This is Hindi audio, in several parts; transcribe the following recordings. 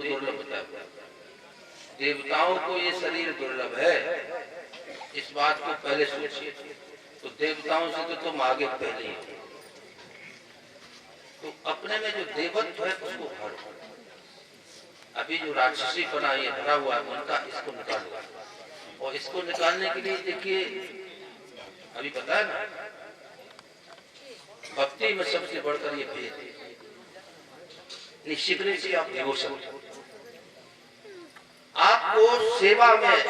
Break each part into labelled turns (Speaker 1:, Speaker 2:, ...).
Speaker 1: दुर्लभ होता है। देवताओं को ये शरीर दुर्लभ है, इस बात को पहले सोचिए। तो देवताओं से तो तुम आगे पहले ही हो, तो अपने में जो देवत्व है उसको भरो। अभी जो राक्षसी पना ये भरा हुआ है उनका इसको निकालो, और इसको निकालने के लिए देखिए अभी पता है ना, भक्ति में सबसे बढ़कर ये भेद है। निश्चित से आप डिवोशन, आपको सेवा में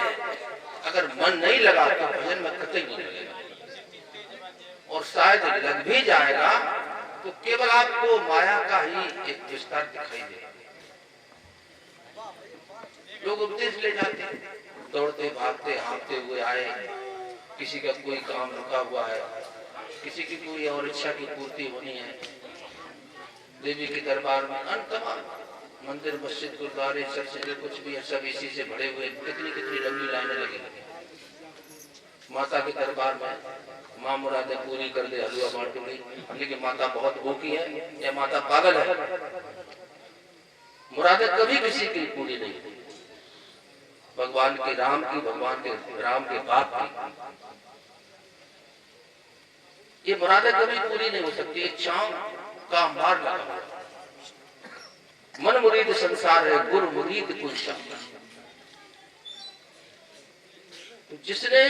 Speaker 1: अगर मन नहीं लगा तो भजन में कतई नहीं लगेगा, और शायद लग भी जाएगा तो केवल आपको माया का ही एक विस्तार दिखाई देगा। लोग उपदेश ले जाते हैं, दौड़ते भागते हाँफते हुए आए, किसी का कोई काम रुका हुआ है, किसी की कोई और इच्छा की पूर्ति होनी है, देवी के दरबार में तमाम मंदिर मस्जिद गुरुद्वारे चर्च कुछ भी है सब इसी से भरे हुए, कितनी कितनी लंबी लाइनें लगी। माता के दरबार में माँ मुरादें पूरी कर दे, हलवा बांटूंगी, लेकिन माता बहुत भूखी है या माता पागल है, मुरादें कभी किसी की पूरी नहीं हुई। भगवान के राम की, भगवान के राम के बाप की ये मुरादें कभी पूरी नहीं हो सकती। इच्छाओं का मार लगा, मन मुरीद संसार है, गुरु मुरीद कोई शब्द। जिसने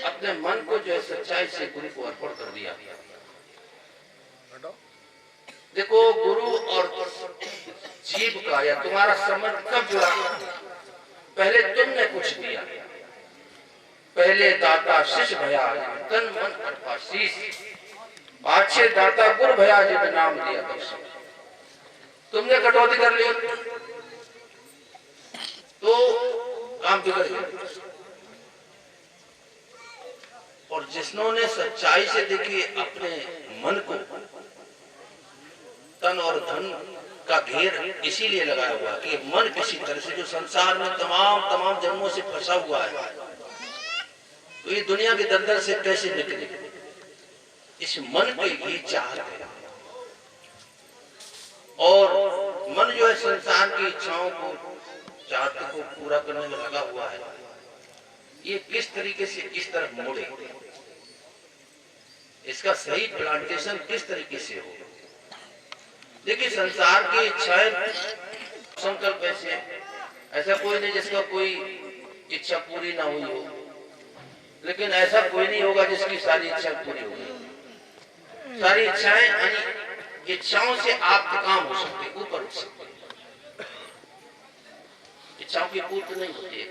Speaker 1: अपने मन को जो है सच्चाई से गुरु को अर्पण कर दिया, देखो गुरु और जीव का या तुम्हारा संबंध कब जुड़ा? पहले तुमने कुछ दिया, पहले दाता शिष्य भया, तन मन अथवा शीश, पाछे दाता गुरु भया जिन नाम दिया दर्शन। तुमने कटौती कर ली तो काम बिगड़ गया, और जिन्होंने सच्चाई से देखी अपने मन को, तन और धन का घेर इसीलिए लगाया हुआ कि मन किसी तरह से जो संसार में तमाम जन्मों से फंसा हुआ है, तो ये दुनिया के दलदल से कैसे निकले, इस मन की ही चाहत है। और मन जो है संसार की इच्छाओं को, चाहतों को पूरा करने में लगा हुआ है, ये किस तरीके से इस तरफ मुड़े, इसका सही प्लांटेशन किस तरीके से हो। देखिए संसार की इच्छाएं संकल्प ऐसे, ऐसा कोई नहीं जिसका कोई इच्छा पूरी ना हुई हो, लेकिन ऐसा कोई नहीं होगा जिसकी सारी इच्छा पूरी हो गई। सारी इच्छाएं यानी इच्छाओं से आप काम हो सकते, ऊपर उठ सकते, इच्छाओं की पूर्ति नहीं होती है।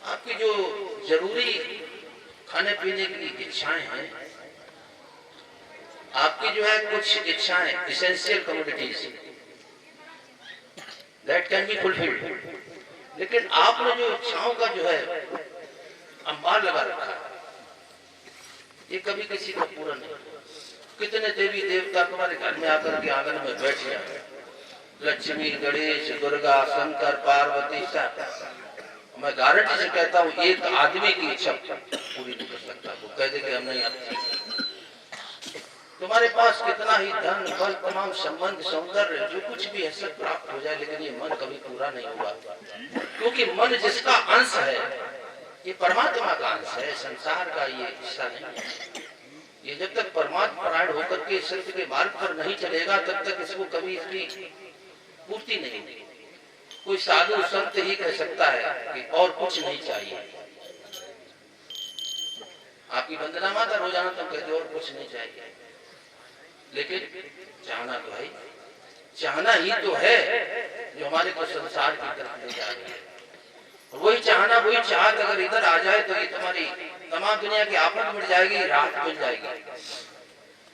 Speaker 1: आपकी जो जरूरी खाने पीने की इच्छाएं हैं, आपकी जो है कुछ इच्छाएं essential commodities that can be fulfilled, लेकिन आपने जो इच्छाओं का जो है अंबार लगा रखा है, ये कभी किसी का पूरा नहीं। कितने देवी देवता तुम्हारे घर में आकर के आंगन में बैठ जाए, लक्ष्मी गणेश दुर्गा शंकर पार्वती सब, मैं गारंटी से कहता हूँ एक आदमी की इच्छा पूरी नहीं कर सकता। वो कह दे कि हम नहीं आते। तुम्हारे पास कितना ही धन बल तमाम संबंध सौंदर्य जो कुछ भी है सब प्राप्त हो जाए, लेकिन ये मन कभी पूरा नहीं हुआ, क्योंकि मन जिसका अंश है ये परमात्मा का अंश है, संसार का ये हिस्सा नहीं है। ये जब तक परमात्मा परायण होकर के सत्य के मार्ग पर नहीं चलेगा तब तक इसको कभी इसकी पूर्ति नहीं होगी। कोई साधु संत ही कह सकता है कि और कुछ नहीं चाहिए। आपकी वंदना माता रोजाना तुम कहते हो और कुछ नहीं चाहिए, लेकिन चाहना तो है, चाहना ही तो है जो हमारे को संसार की तरफ ले जा रही है। वही चाहना, वही चाहत अगर इधर आ जाए तो ये तुम्हारी तमाम दुनिया की आफत मिट जाएगी, राहत मिल जाएगी।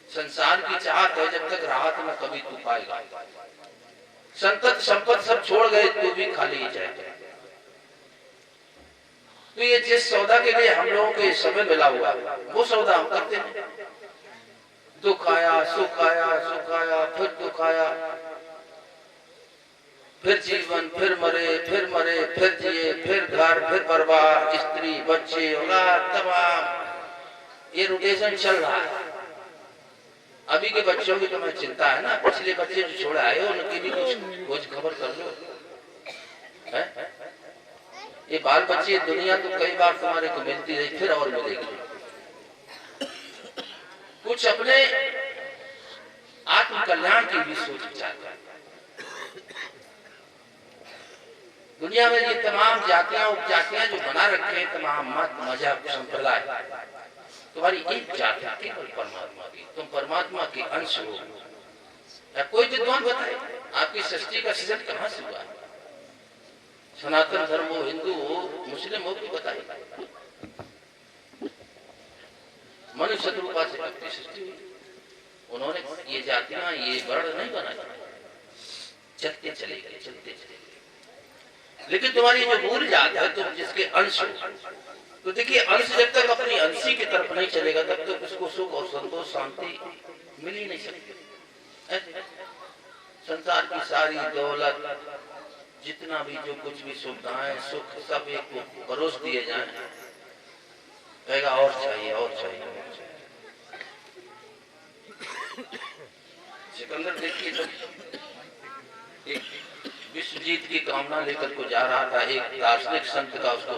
Speaker 1: संसार की चाहत है, जब तक राहत न कभी तू पाएगा। संतत संपत्ति सब छोड़ गए तो भी खाली ही जाएगा। तो ये जिस सौदा के लिए हम लोगों को समय मिला हुआ है वो सौदा हम करते हैं। दुख आया सुख आया, सुख आया फिर दुख आया, फिर जीवन, फिर मरे, फिर मरे, फिर जिए, फिर घर, फिर परिवार, स्त्री बच्चे औलाद तमाम, ये रोटेशन चल रहा है। अभी के बच्चों की तुम्हें चिंता है ना, पिछले बच्चे जो छोड़ आए हो उनकी भी कुछ खोज खबर कर लो है? ये बाल बच्चे दुनिया तो कई बार तुम्हारे को मिलती रही, फिर और मिलेगी। कुछ अपने आत्म कल्याण की भी सोच विचार कर। दुनिया में ये तमाम जातियां उपजातियां जो बना रखे हैं, तमाम मत मजहब संप्रदाय, तुम्हारी एक जाति केवल परमात्मा की, तुम परमात्मा के अंश हो। या कोई विद्वान बताए आपकी सृष्टि का सृजन कहां से हुआ है? सनातन धर्म हो, हिंदू हो, मुस्लिम हो, तो बताइए। मनुष्य रूपा से अपनी सृष्टि हुई, उन्होंने ये जातियां ये वर्ण नहीं बनाई, चलते चले गए, चलते चले गए। लेकिन तुम्हारी जो मूल जात है, तुम जिसके अंश हो, तो देखिए अंश जब तक अपनी अंशी की तरफ नहीं चलेगा तब तक उसको सुख और संतोष शांति मिल ही नहीं सकती। संसार की सारी दौलत, जितना भी जो कुछ भी सुविधाएं सुख सब एक को परोस दिए जाएं, कहेगा और चाहिए और चाहिए और चाहिए। सिकंदर देखिए जब एक विश्व जीत की कामना लेकर को जा रहा था, एक दार्शनिक संत का उसको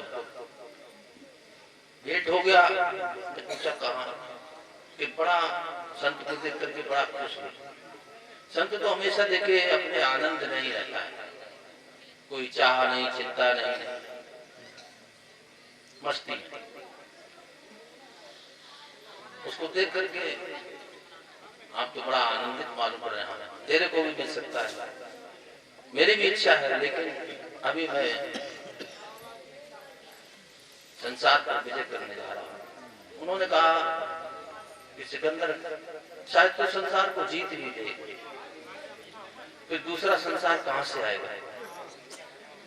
Speaker 1: भेंट हो गया, तो पूछा कहाँ कि बड़ा संत को देख करके बड़ा खुश हुआ। संत तो हमेशा देखे अपने आनंद नहीं रहता है, कोई चाह नहीं, चिंता नहीं, मस्ती। उसको देख करके आप तो बड़ा आनंदित मालूम पड़ रहे हैं, तेरे को भी मिल सकता है, मेरी भी इच्छा है, लेकिन अभी मैं संसार पर विजय करने जा रहा हूं। उन्होंने कहा कि सिकंदर शायद तो संसार को जीत ही ले, फिर दूसरा संसार कहां से आएगा?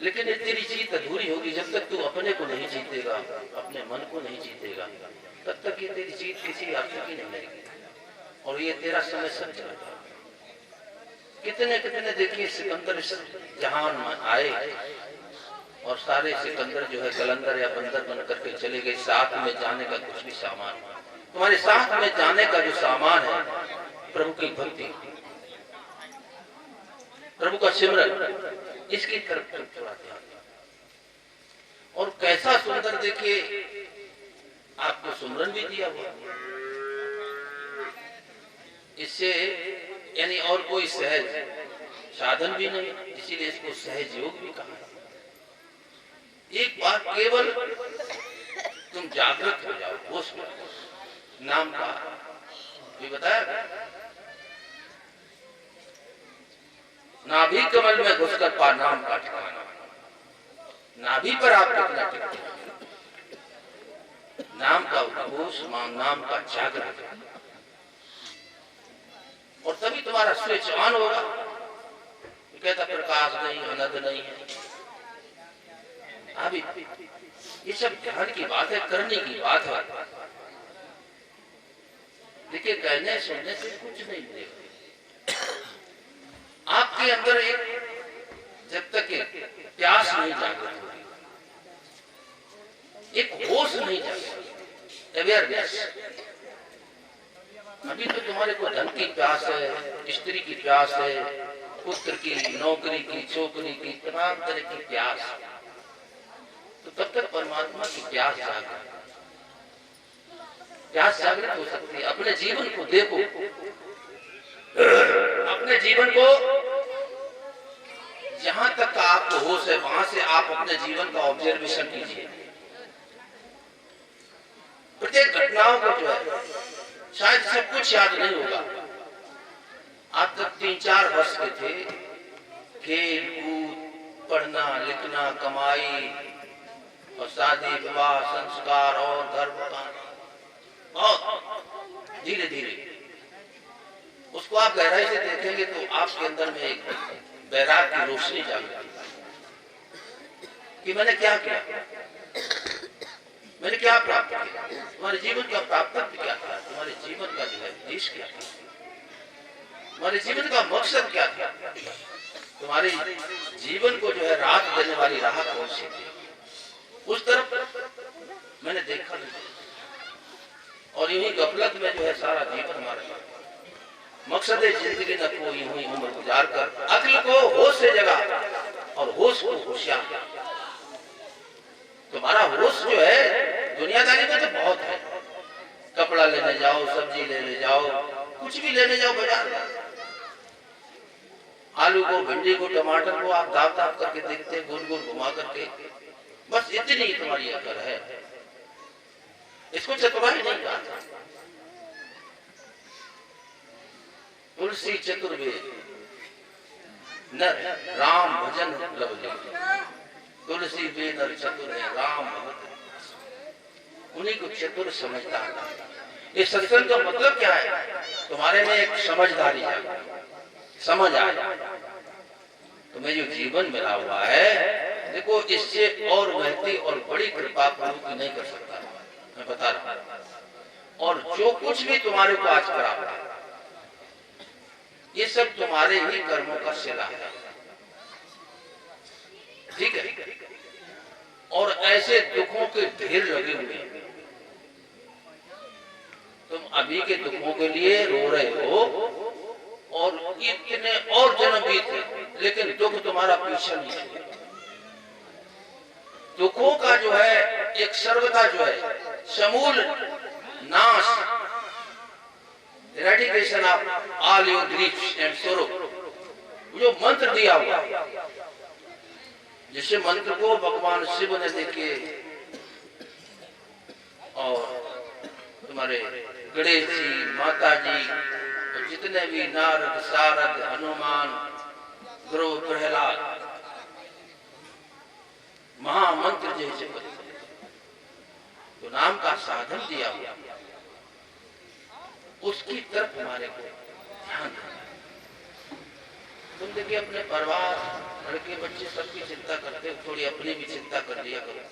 Speaker 1: लेकिन ये तेरी जीत अधूरी होगी जब तक तू अपने को नहीं जीतेगा, अपने मन को नहीं जीतेगा, तब तक ये तेरी जीत किसी अर्थ की नहीं लगेगी। और ये तेरा समय सब चलेगा। कितने कितने देखिए सिकंदर इस जहान में आए और सारे सिकंदर जो है कलंदर या बंदर बन करके चले गए, साथ में जाने का कुछ भी सामान। तुम्हारे साथ में जाने का जो सामान है प्रभु की भक्ति, प्रभु का सिमरन, इसकी तरफ थोड़ा ध्यान। और कैसा सुंदर देखिए आपको सुमरन भी दिया हुआ, इससे यानी और कोई सहज साधन भी नहीं, इसीलिए इसको सहज योग भी कहा। एक बार केवल तुम जागृत हो जाओ, होश में नाम का भी बताया, नाभि कमल में घुसकर पा नाम का ठिकाना। नाभि पर आप कितना टिकते, नाम का उद्घोष, नाम का जागृत, और तभी तुम्हारा स्विच ऑन होगा। कहता प्रकाश नहीं, आनंद नहीं है। अभी ये सब ध्यान की बात है, करने की बात है। देखिए कहने सुनने से कुछ नहीं मिलेगा। आपके अंदर एक जब तक एक प्यास नहीं जागृत होगी, एक होश नहीं जागृत, अवेयरनेस। अभी तो तुम्हारे को धन की प्यास है, स्त्री की प्यास है, पुत्र की, नौकरी की, छोकरी की, तमाम तरह की प्यास। तो तब तक परमात्मा की प्यास जागृत, प्यास जागृत हो सकती है। अपने जीवन को देखो, अपने जीवन को जहां तक आपको होश है वहां से आप अपने जीवन का ऑब्जर्वेशन कीजिए। प्रत्येक घटनाओं को जो है, शायद सब कुछ याद नहीं होगा। आप तक 3-4 वर्ष के थे, खेल कूद, पढ़ना लिखना, कमाई और शादी विवाह, संस्कार और धर्म का, और धीरे धीरे उसको आप गहराई से देखेंगे तो आपके अंदर में एक वैराग की रोशनी जागेगी कि मैंने क्या किया, मैंने क्या प्राप्त किया, तुम्हारे जीवन का प्राप्त क्या था, तुम्हारे जीवन का जो है उद्देश्य क्या था, तुम्हारे जीवन का मकसद क्या था, तुम्हारे जीवन को जो है रात देने वाली राह कौन सी थी, उस तरफ मैंने देखा नहीं। और यही गफलत में जो है सारा जीवन हमारा मकसद है जिंदगी न कोई हुई उम्र गुजार कर अक्ल को होश से जगा और होश को होशियार। तुम्हारा होश जो है दुनियादारी में तो बहुत है, कपड़ा लेने जाओ, सब्जी लेने जाओ, कुछ भी लेने जाओ बाजार में, आलू को, भिंडी को, टमाटर को आप दाप दाप करके देखते हैं, गोल गोल घुमा करके, बस इतनी तुम्हारी अकल है। इसको चतुराई नहीं कहा। तुलसी चतुर्वेद नर राम भजन लवली, तुलसी वे नर चतुर है राम भगत, उन्हीं को चतुर समझता है। इस सत्संग का मतलब क्या है? तुम्हारे में एक समझदारी है, समझ आए तुम्हें जो जीवन मिला हुआ है, देखो इससे और महती और बड़ी कृपा प्रभु की नहीं कर सकता, मैं बता रहा हूं। और जो कुछ भी तुम्हारे को आज प्राप्त है, ये सब तुम्हारे ही कर्मों का सिला है, ठीक है। और ऐसे दुखों के ढेर लगे हुए हैं, तुम अभी के दुखों के लिए रो रहे हो और इतने और जन्म बीते, लेकिन दुख तुम्हारा पीछा नहीं है। दुखों का जो है एक सर्वथा जो है समूल नाश, eradication of all your griefs and sorrow, जो मंत्र दिया हुआ, जिस मंत्र को भगवान शिव ने देखे और तुम्हारे गणेश जी, माता जी, तो जितने भी नारद, सारद, हनुमान, गुरु, प्रहलाद, महामंत्र जैसे तो नाम का साधन दिया हुआ, उसकी तरफ हमारे को ध्यान देना। तुम देखिए अपने परिवार, लड़के बच्चे सबकी चिंता करते हो, थोड़ी अपनी भी चिंता कर लिया करो।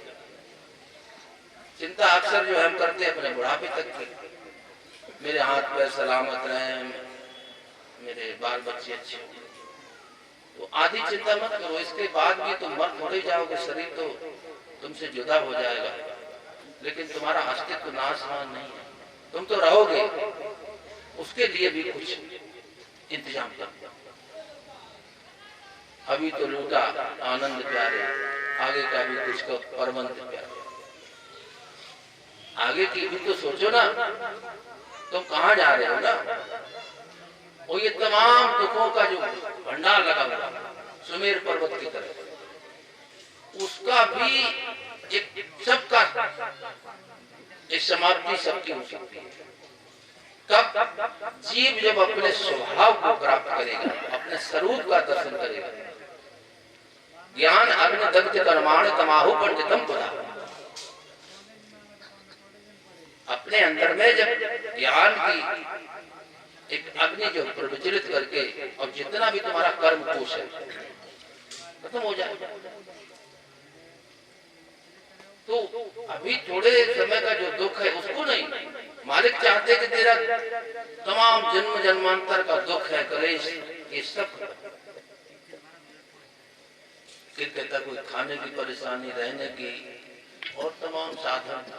Speaker 1: चिंता अक्सर जो हम करते हैं अपने बुढ़ापे तक की, मेरे हाथ पैर सलामत रहे, मेरे बाल बच्चे अच्छे हो, तो आधी चिंता मत करो। इसके बाद भी तुम मर थोड़े जाओगे, शरीर तो तुमसे जुदा हो जाएगा, लेकिन तुम्हारा अस्तित्व नाशवान नहीं है, तुम तो रहोगे। उसके लिए भी कुछ इंतजाम करो। अभी तो लूटा आनंद प्यारे, आगे का भी कुछ को परमंत प्यारे, आगे की भी तो सोचो ना, तुम कहाँ जा रहे हो ना। और ये तमाम दुखों का जो भंडार लगा हुआ सुमेर पर्वत की तरफ, उसका भी एक सबका एक समाप्ति सबकी हो सकती है। कब? जीव जब अपने स्वभाव को प्राप्त करेगा, अपने स्वरूप का दर्शन करेगा। ज्ञान अग्नि दग्ध कर्माण तमाहु पंडितम पदा, अपने अंदर में जब ज्ञान की एक अग्नि जो प्रज्वलित करके और जितना भी तुम्हारा कर्म कोश है खत्म हो जाए, तो अभी थोड़े समय का जो दुख है उसको नहीं, मालिक चाहते कि तेरा तमाम जन्म जन्मांतर का दुख है, कलेश, ये सब फिर कहता कोई खाने की परेशानी, रहने की और तमाम साधन,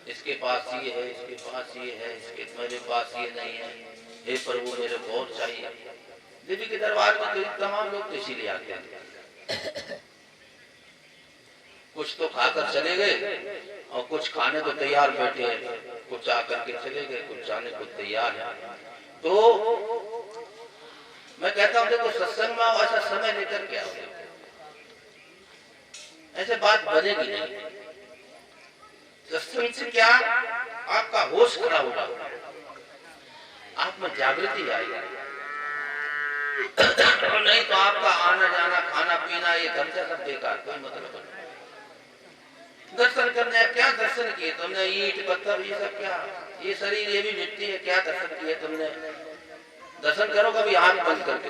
Speaker 1: इसके पास ये है, इसके पास ये है, इसके मेरे पास ये नहीं है, हे प्रभु मेरे को और चाहिए। देवी के दरबार में तो तमाम लोग तो इसीलिए आते हैं, कुछ तो खाकर चले गए और कुछ खाने को तैयार बैठे हैं, कुछ आकर के चले गए, कुछ जाने को तैयार है। तो मैं कहता हूं देखो सत्संग में ऐसा समय लेकर के आओ, ऐसे बात बनेगी नहीं। सत्संग से क्या आपका होश खड़ा होगा, आप में जागृति आएगी, नहीं तो आपका आना जाना, खाना पीना, ये खर्चा सब बेकार, कोई मतलब नहीं। दर्शन करने क्या दर्शन किए तुमने, ईंट पत्थर ये सब क्या, ये शरीर ये भी मिट्टी है, क्या दर्शन किए तुमने। दर्शन करो कभी आंख बंद करके,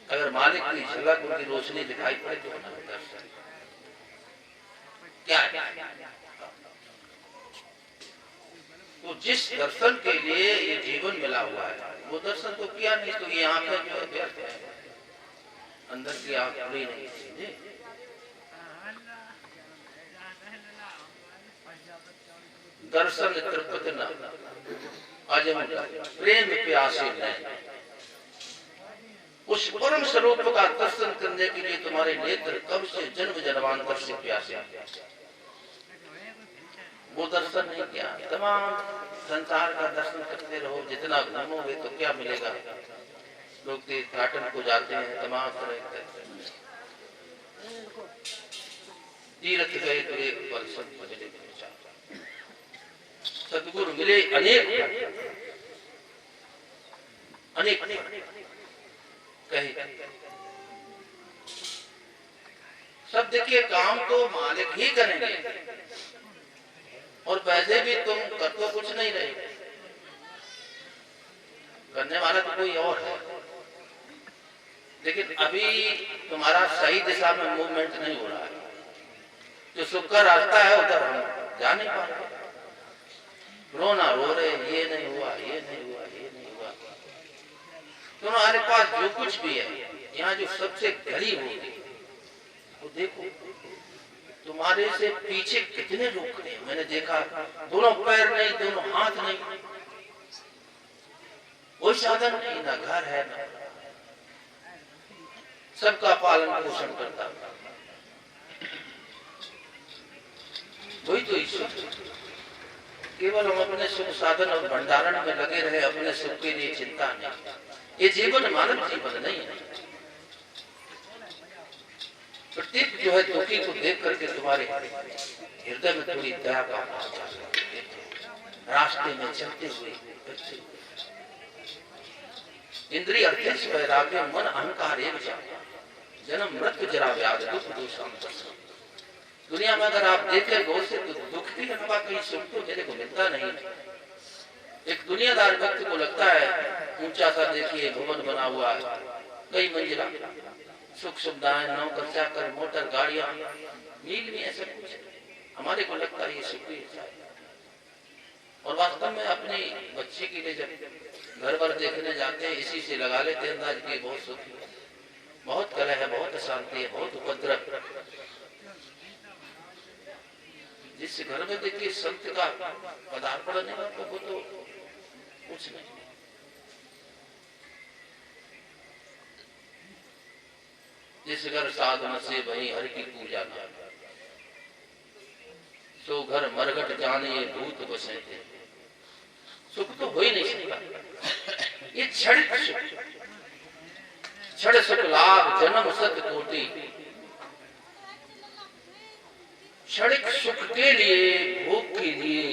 Speaker 1: अगर मालिक की झलक उनकी रोशनी दिखाई पड़े तो दर्शन क्या है। तो जिस दर्शन के लिए ये जीवन मिला हुआ है वो दर्शन तो किया नहीं, तो ये आंखें जो है व्यर्थ है, अंदर की आंख खुली नहीं थी। दर्शन तृप्त न अजम प्रेम प्यासे नैन, उस परम स्वरूप का दर्शन करने के लिए तुम्हारे नेत्र कब से जन्म जन्मांतर से प्यासे। वो दर्शन नहीं किया, तमाम संसार का दर्शन करते रहो, जितना घूमोगे तो क्या मिलेगा। लोग तीर्थाटन को जाते हैं, तमाम तरह के तीर्थ गए तो एक पल सत्य मिले, सतगुरु मिले अनेक अनेक कहे। सब देखिए काम तो मालिक ही करेंगे और पैसे भी तुम कर तो कुछ नहीं रहे, करने वाला तो कोई और है। लेकिन अभी तुम्हारा सही दिशा में मूवमेंट नहीं हो रहा है। जो सुख का रास्ता है उधर हम जा नहीं पा रहे, रोना रो रहे, ये नहीं हुआ, ये नहीं हुआ, ये नहीं हुआ। तुम्हारे पास जो कुछ भी है, यहाँ जो सबसे गरीब होगी वो देखो, तुम्हारे से पीछे कितने लोग खड़े हैं। मैंने देखा दोनों पैर नहीं, दोनों हाथ नहीं, कोई साधन नहीं, ना घर है ना, सबका पालन पोषण करता। वही तो ईश्वर। केवल हम अपने सुख साधन और भंडारण में लगे रहे, अपने सुख के लिए चिंता नहीं। ये जीवन मानव जीवन नहीं है। प्रत्येक जो है दुखी को देख करके तुम्हारे हृदय में थोड़ी दया का भाव जाता है। रास्ते में चलते हुए इंद्रिय अर्थेश वैराग्य मन अहंकार एक जन्म मृत्यु जरा व्याध दुख दोषाम। दुनिया में अगर आप देखें गौर से तो दुख के अलावा कहीं सुख तो मेरे को मिलता नहीं। एक दुनियादार व्यक्ति को लगता है ऊंचा सा देखिए भवन बना हुआ है, कई मंजिला, सुख सुविधाएं, नौकर चाकर, मोटर गाड़ियां, मील में ऐसा कुछ हमारे को लगता है ये सुख ही है। और वास्तव में अपनी बच्ची के लिए जब घर पर देखने जाते हैं, इसी से लगा लेते हैं अंदाज की बहुत सुख है, बहुत कलह है, बहुत अशांति है, बहुत उपद्रव। जिस घर में देखिए संत का पदार्पण नहीं होता वो तो कुछ नहीं। जिस घर साधना से वही हरि की पूजा न, सो घर मरघट जाने ये भूत बसे थे। सुख तो हो ही नहीं सकता। ये क्षणिक सुख, क्षण सुख लाभ जन्म सत कोटि। क्षणिक सुख के लिए, भोग के लिए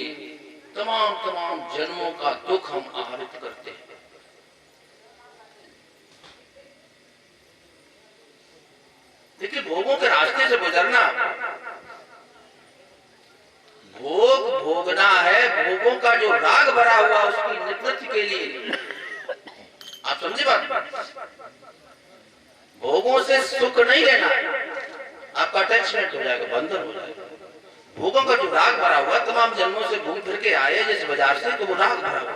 Speaker 1: तमाम तमाम जन्मों का दुख हम आहरित करते हैं। देखिए भोगों के रास्ते से गुजरना, भोग भोगना है, भोगों का जो राग भरा हुआ उसकी निवृत्ति के लिए। आप समझे बात? भोगों से सुख नहीं लेना, आपका अटैचमेंट हो जाएगा, बंधन हो जाएगा। भोगों का जो राग भरा हुआ, तमाम जन्मों से घूम फिर के आए जिस बाजार से, तो वो राग भरा हुआ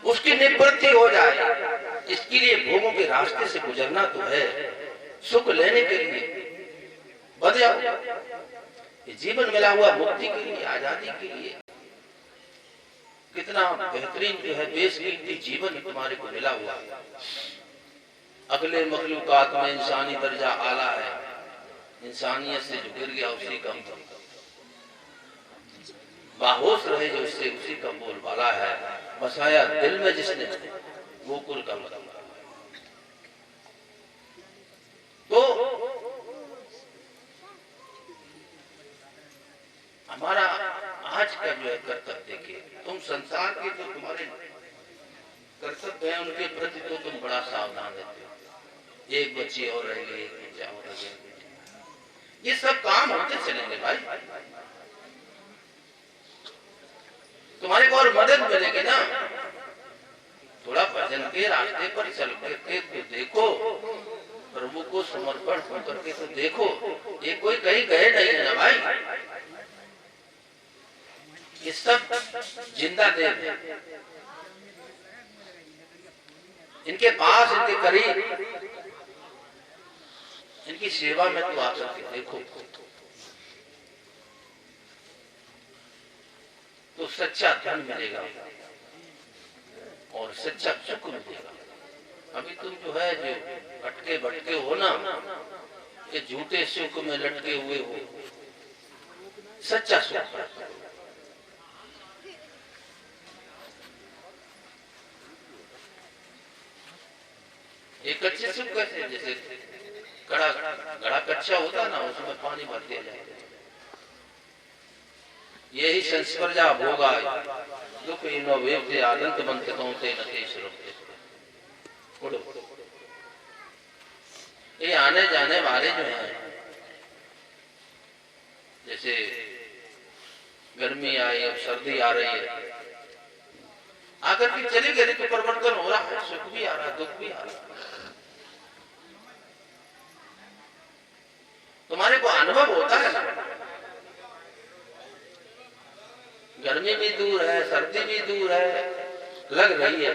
Speaker 1: उसकी निवृत्ति हो जाए। इसके लिए भोगों के रास्ते से गुजरना तो है, सुख लेने के लिए बध जाओ। ये जीवन मिला हुआ मुक्ति के लिए, आजादी के लिए। कितना बेहतरीन जो है बेशकीमती जीवन तुम्हारे को मिला हुआ। अगले मखलूकात में इंसानी दर्जा आला है, इंसानियत से जो गिर गया उसी का बाहोश रहे जो उससे उसी का बोल वाला है। बसाया दिल में जिसने गोकुल का मतलब। तो हमारा आज का जो है कर्तव्य देखिए, तुम संसार के जो तुम्हारे कर्तव्य है उनके प्रति तो तुम बड़ा सावधान रहते हो। एक बच्चे और रह गए, एक बच्चा और रह गया, ये सब काम होते चलेंगे भाई। तुम्हारे को और मदद मिलेगी ना। थोड़ा भजन के रास्ते पर चल करके तो देखो, प्रभु को समर्पण करके तो देखो। ये कोई कहीं गए नहीं है ना भाई, ये सब जिंदा देव है। इनके पास, इनके करीब, इनकी सेवा में तो आ सकते देखो, तो सच्चा धन मिलेगा। और सच्चा सुख मिलेगा। अभी तुम जो है जो अटके भटके हो ना, ये झूठे सुख में लटके हुए हो, सच्चा सुख एक अच्छे सुख कैसे, जैसे घड़ा घड़ा कच्चा होता ना, उसमें पानी भर दिया जाए, यही संस्पर्जा भोगा दुख इनो वेवते आदंत बनते तोते नतेश रोते। ये आने जाने वाले जो हैं, जैसे गर्मी आई और सर्दी आ रही है, आकर के चले गए तो परिवर्तन हो रहा है, सुख भी आ रहा है, दुख भी आ रहा है। तुम्हारे को अनुभव होता है, गर्मी भी दूर है, सर्दी भी दूर है, लग रही है,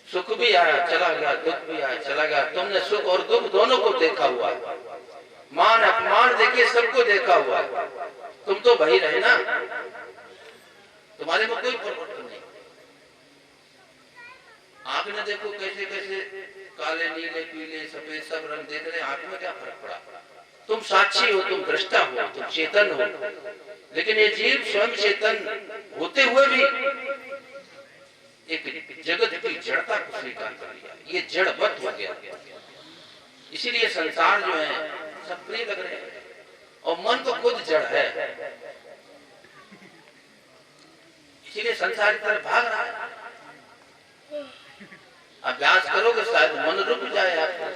Speaker 1: सुख भी आया चला गया, दुख भी आया चला गया। तुमने सुख और दुख दोनों को देखा हुआ है, मान अपमान देखे सबको देखा हुआ है, तुम तो वही रहे ना, तुम्हारे में कोई परिवर्तन नहीं। आंख ने देखो कैसे कैसे काले नीले पीले सफेद सब रंग देख रहे, आंख में क्या फर्क पड़ा? तुम साक्षी हो, तुम दृष्टा हो, तुम चेतन हो, लेकिन ये जीव स्वयं चेतन होते हुए भी एक जगत की जड़ता को स्वीकार कर लिया, ये जड़वत हो गया। इसीलिए संसार जो है सब प्रिय लग रहे हैं, और मन तो खुद जड़ है, इसीलिए संसार की तरफ भाग रहा है। अभ्यास करोगे शायद मन रुक जाए आपका।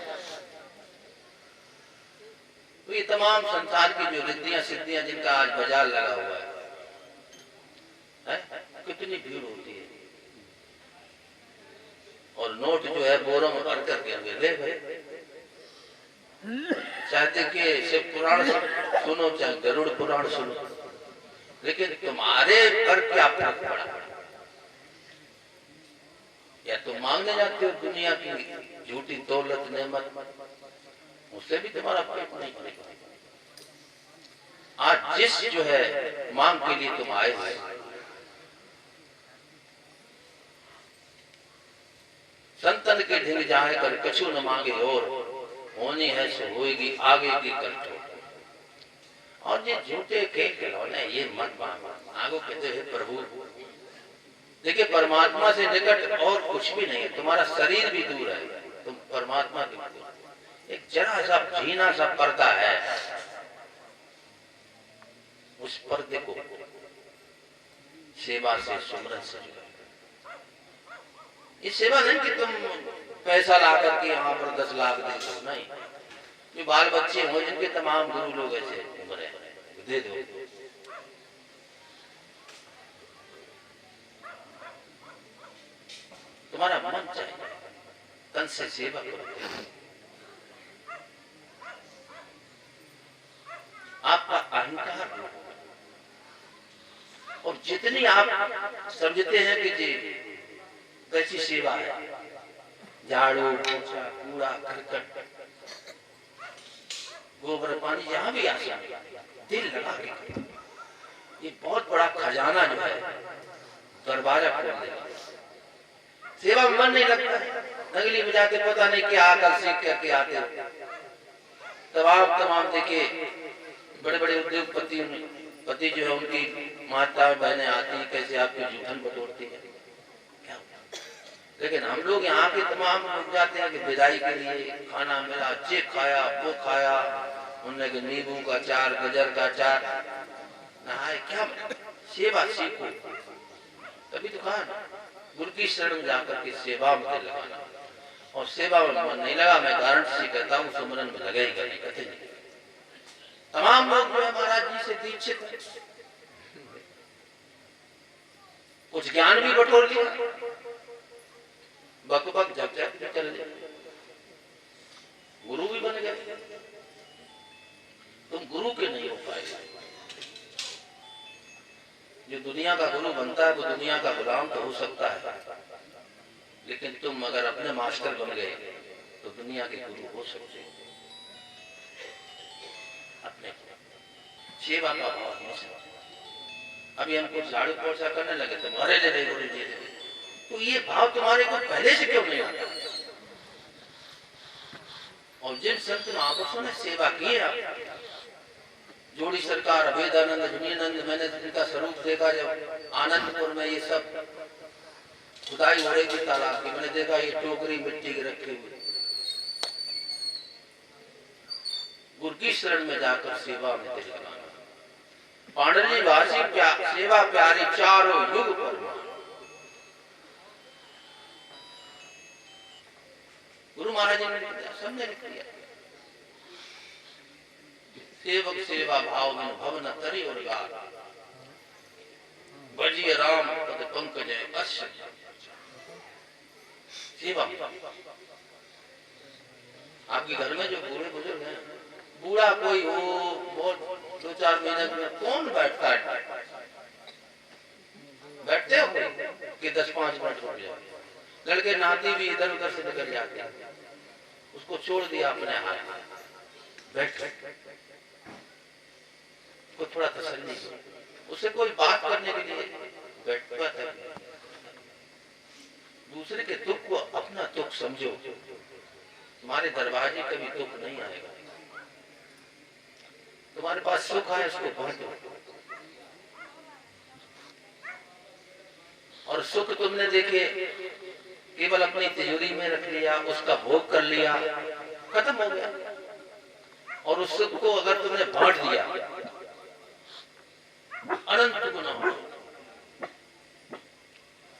Speaker 1: तो ये तमाम संसार की जो रिद्धियां सिद्धियां जिनका आज बाजार लगा हुआ है, कितनी भीड़ होती है, और नोट जो है बोरों में भर करके ले गए। चाहते कि शिव पुराण सुनो, चाहे गरुड़ पुराण सुनो, लेकिन तुम्हारे पर क्या फर्क पड़ा? या तुम मांगने जाते हो दुनिया की झूठी दौलत नेमत, उससे भी तुम्हारा पेट नहीं भरेगा। आज जिस जो है मांग के लिए तुम आए हो, संतन के ढिंग जाए कर कछु न मांगे, और होनी है सो होएगी आगे की कष्ट। और ये झूठे खेल खिलौने ये मत मांगो, आगो कहते हैं प्रभु। देखिए परमात्मा से निकट और कुछ भी नहीं है, तुम्हारा शरीर भी दूर है, तुम परमात्मा के दूर। एक जरा सा झीना सा पर्दा है, उस पर्दे को सेवा से सुमरन से, ये सेवा नहीं कि तुम पैसा ला करके यहाँ पर 10 लाख दे दो, नहीं। जो बाल बच्चे हो जिनके तमाम गुरु लोग ऐसे उम्र दे दो, तुम्हारा मन चाहिए, तन से सेवा करो। आपका अहंकार, और जितनी आप समझते हैं कि जी कैसी सेवा है, झाड़ू पोछा कूड़ा करकट गोबर पानी जहां भी आसा दिल लगा के, ये बहुत बड़ा खजाना जो है दरवाजा खोल देगा। सेवा में मन नहीं लगता, नगली बजाते पता नहीं क्या आकर सीख करके आते हो। तमाम देखिए बड़े बड़े उद्योगपति पति जो है उनकी माता बहनें आती कैसे आपकी जूठन बटोरती है, लेकिन हम लोग यहाँ के तमाम लोग जाते हैं कि विदाई के लिए खाना मिला, ये खाया वो खाया, उनने के नींबू का अचार गजर का अचार नहाए, क्या सेवा सीखो। तभी तो कहा गुरु की शरण में जाकर के सेवा में लगाना, और सेवा में मन नहीं लगा, मैं गारंटी से कहता हूँ सुमरन में लगेगा नहीं, कहते नहीं। तमाम लोग जो है महाराज जी से दीक्षित, कुछ ज्ञान भी बटोर लिया, बक बक जब जब चल जाए, गुरु भी बन गए। तुम गुरु के नहीं हो पाएगा। जो दुनिया का गुरु बनता है वो दुनिया का गुलाम तो हो सकता है, लेकिन तुम अगर अपने मास्टर बन गए तो दुनिया के गुरु हो सकते। अपने सेवा का भाव नहीं। अभी हम कुछ झाड़ू पोछा करने लगे थे, मरे ले गुरु जी तो ये भाव तुम्हारे को पहले से क्यों नहीं आता? और जिन संत महापुरुषों ने सेवा की है, जोड़ी सरकार, अभेदानंद, जुनियानंद, मैंने इनका स्वरूप देखा जब आनंदपुर में, ये सब खुदाई हो रही थी तालाब की, मैंने देखा ये टोकरी मिट्टी की रखी हुई, गुरु की शरण में जाकर सेवा में तेरे गाना, पांडली वासी सेवा प्यारी चारों युग पर। गुरु महाराज जी ने सबने लिख दिया, सेवक सेवा भाव में भव न तरी और गार, बजिए राम पद पंकज अश्य। सेवा आपके घर में जो बूढ़े बुजुर्ग हैं, बूढ़ा कोई हो, बहुत 2-4 महीने में कौन बैठता है? बैठते हो कि 10-5 मिनट रुक जाए? लड़के नाती भी इधर उधर से निकल जाते हैं, उसको छोड़ दिया अपने हाथ, बैठ को थोड़ा तसल्ली हो, उससे कोई बात करने के लिए बैठ पाता है। दूसरे के दुख को अपना दुख समझो, तुम्हारे दरवाजे कभी दुख नहीं आएगा। तुम्हारे पास सुख है, उसको बांटो। और सुख तुमने देखे केवल अपनी तिजोरी में रख लिया, उसका भोग कर लिया, खत्म हो गया। और उस सुख को अगर तुमने बांट दिया, अनंत गुना हो।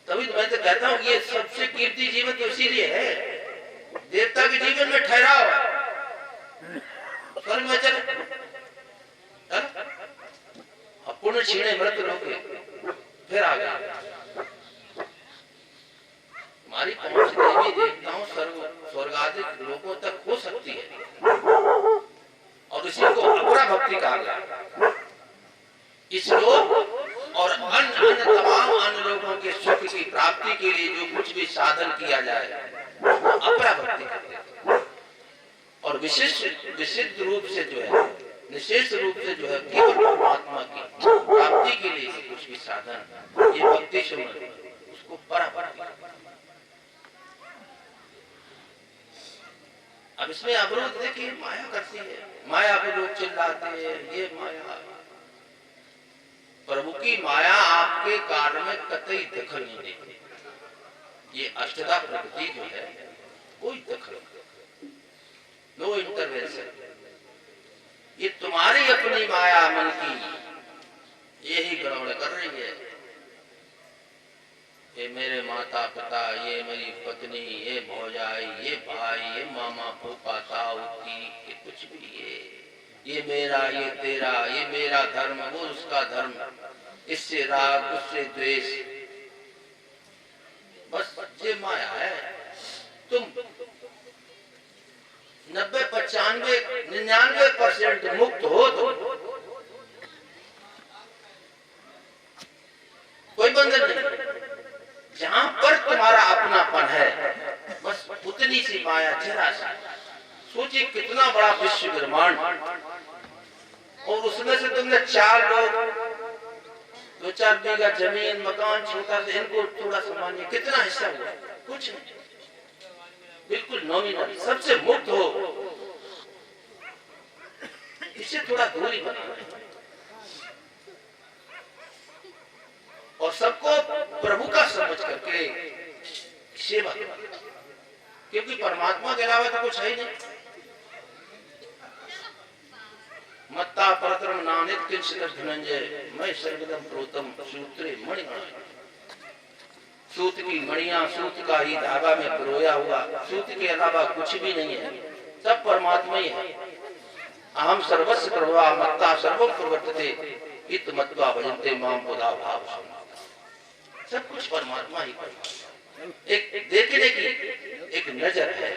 Speaker 1: तभी तो मैं तो कहता हूं ये सबसे कीमती जीवन तो इसीलिए है, देवता के जीवन में ठहराव, स्वर्ग में चले, पुण्य छीने मृत लोगे, फिर आ गया। हमारी पहुंच देवी देवताओं स्वर्गाधिक लोगों तक हो सकती है, और इसी को अपरा भक्ति कहा गया। इस लोक और अन्य तमाम अन्य लोगों के सुख की प्राप्ति के लिए जो कुछ भी साधन किया जाए, अपरा भक्ति कहते हैं। और विशिष्ट रूप से जो है, निशेष रूप से जो है, केवल परमात्मा की प्राप्ति के लिए कुछ भी साधन, ये भक्ति सुमन, उसको परा भक्ति। अब इसमें अवरोध देखिए, माया करती है, माया पे लोग चिल्लाते हैं, ये माया। प्रभु की माया आपके कार्य में कतई दखल नहीं देती। ये अष्टधा प्रकृति जो है, कोई दखल नहीं, नो इंटरवेंशन। ये तुम्हारी अपनी माया मन की यही गड़बड़ कर रही है। ये मेरे माता पिता, ये मेरी पत्नी, ये भौजाई, ये भाई, ये मामा फूफा ताऊती, ये कुछ भी, ये मेरा, ये तेरा, ये मेरा धर्म, वो उसका धर्म, इससे राग, उससे द्वेष, बस ये माया है। तुम 90-95-99% मुक्त हो, तुम कोई बंधन नहीं। जहां पर तुम्हारा अपनापन है, बस उतनी सी माया, जरा सा। सोचिए कितना बड़ा विश्व ब्रह्मांड, और उसमें से तुमने 4 लोग, 2-4 बीघा जमीन, मकान छोटा सा, इनको थोड़ा सामान्य, कितना हिस्सा हुआ? कुछ नहीं, बिल्कुल नॉमिनल। सबसे मुक्त हो, इससे थोड़ा दूरी बनाना है, और सबको प्रभु का समझ करके सेवा, क्योंकि परमात्मा के अलावा तो कुछ है ही नहीं। मत्ता परतरम नानित किंचित धनंजय, मैं सर्वदम प्रोतम सूत्रे मणिगण। सूत की मणियां, सूत का ही धागा में पिरोया हुआ, सूत के अलावा कुछ भी नहीं है, सब परमात्मा ही है। अहम सर्वस्व प्रभवा मत्ता सर्वम प्रवर्तते, इत मत्वा भजन्ते माम बुधा भाव। सब कुछ परमात्मा ही परमात्मा। एक देखने की एक नजर है,